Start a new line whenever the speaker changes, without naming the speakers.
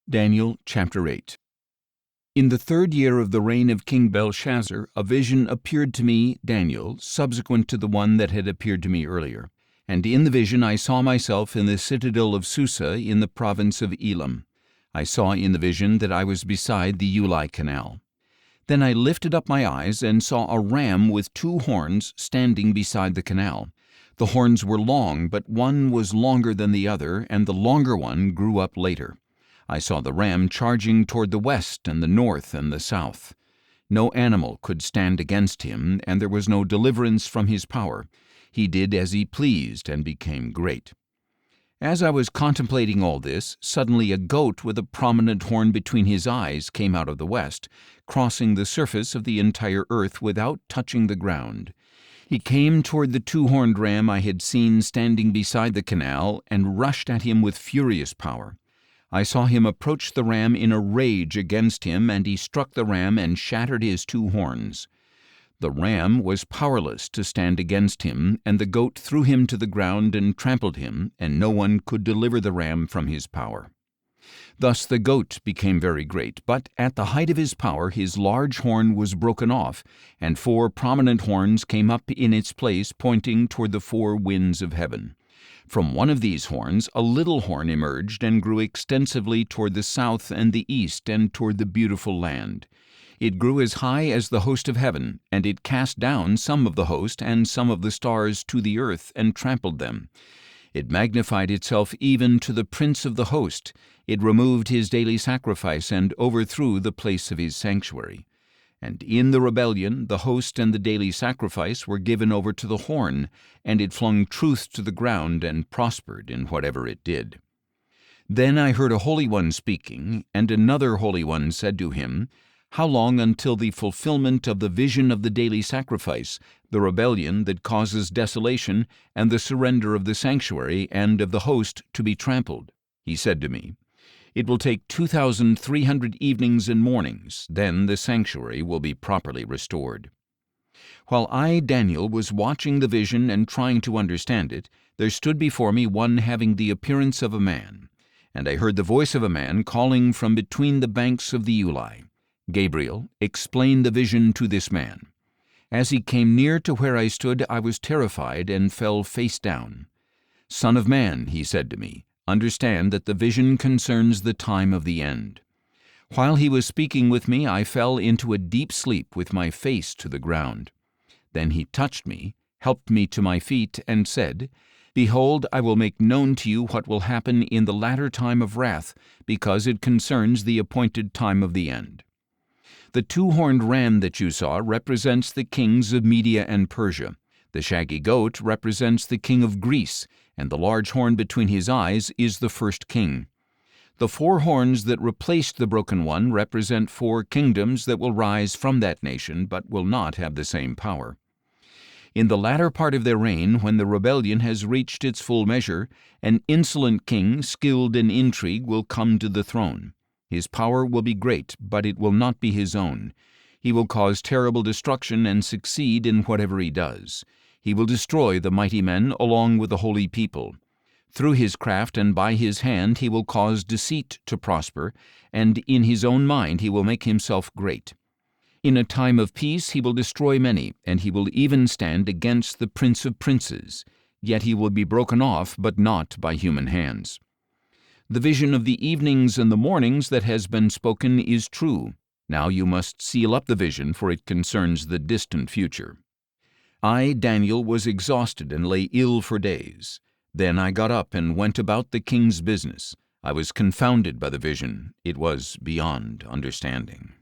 Daniel chapter 8. In the 3rd year of the reign of King Belshazzar, a vision appeared to me, Daniel, subsequent to the one that had appeared to me earlier. And in the vision I saw myself in the citadel of Susa in the province of Elam. I saw in the vision that I was beside the Ulai canal. Then I lifted up my eyes and saw a ram with 2 horns standing beside the canal. The horns were long, but one was longer than the other, and the longer one grew up later. I saw the ram charging toward the west and the north and the south. No animal could stand against him, and there was no deliverance from his power. He did as he pleased and became great. As I was contemplating all this, suddenly a goat with a prominent horn between his eyes came out of the west, crossing the surface of the entire earth without touching the ground. He came toward the 2-horned ram I had seen standing beside the canal and rushed at him with furious power. I saw him approach the ram in a rage against him, and he struck the ram and shattered his 2 horns. The ram was powerless to stand against him, and the goat threw him to the ground and trampled him, and no one could deliver the ram from his power. Thus the goat became very great, but at the height of his power his large horn was broken off, and 4 prominent horns came up in its place, pointing toward the 4 winds of heaven. From one of these horns a little horn emerged and grew extensively toward the south and the east and toward the beautiful land. It grew as high as the host of heaven, and it cast down some of the host and some of the stars to the earth and trampled them. It magnified itself even to the prince of the host. It removed his daily sacrifice and overthrew the place of his sanctuary. And in the rebellion the host and the daily sacrifice were given over to the horn, and it flung truth to the ground and prospered in whatever it did. Then I heard a Holy One speaking, and another Holy One said to him, "How long until the fulfillment of the vision of the daily sacrifice, the rebellion that causes desolation, and the surrender of the sanctuary and of the host to be trampled?" He said to me, "It will take 2,300 evenings and mornings, then the sanctuary will be properly restored." While I, Daniel, was watching the vision and trying to understand it, there stood before me one having the appearance of a man, and I heard the voice of a man calling from between the banks of the Ulai, "Gabriel, explain the vision to this man." As he came near to where I stood, I was terrified and fell face down. "Son of man," he said to me, "understand that the vision concerns the time of the end." While he was speaking with me, I fell into a deep sleep with my face to the ground. Then he touched me, helped me to my feet, and said, "Behold, I will make known to you what will happen in the latter time of wrath, because it concerns the appointed time of the end." The 2-horned ram that you saw represents the kings of Media and Persia. The shaggy goat represents the king of Greece, and the large horn between his eyes is the first king. The 4 horns that replaced the broken one represent 4 kingdoms that will rise from that nation, but will not have the same power. In the latter part of their reign, when the rebellion has reached its full measure, an insolent king, skilled in intrigue, will come to the throne. His power will be great, but it will not be his own. He will cause terrible destruction and succeed in whatever he does. He will destroy the mighty men along with the holy people. Through his craft and by his hand he will cause deceit to prosper, and in his own mind he will make himself great. In a time of peace he will destroy many, and he will even stand against the Prince of Princes. Yet he will be broken off, but not by human hands. The vision of the evenings and the mornings that has been spoken is true. Now you must seal up the vision, for it concerns the distant future. I, Daniel, was exhausted and lay ill for days. Then I got up and went about the king's business. I was confounded by the vision. It was beyond understanding.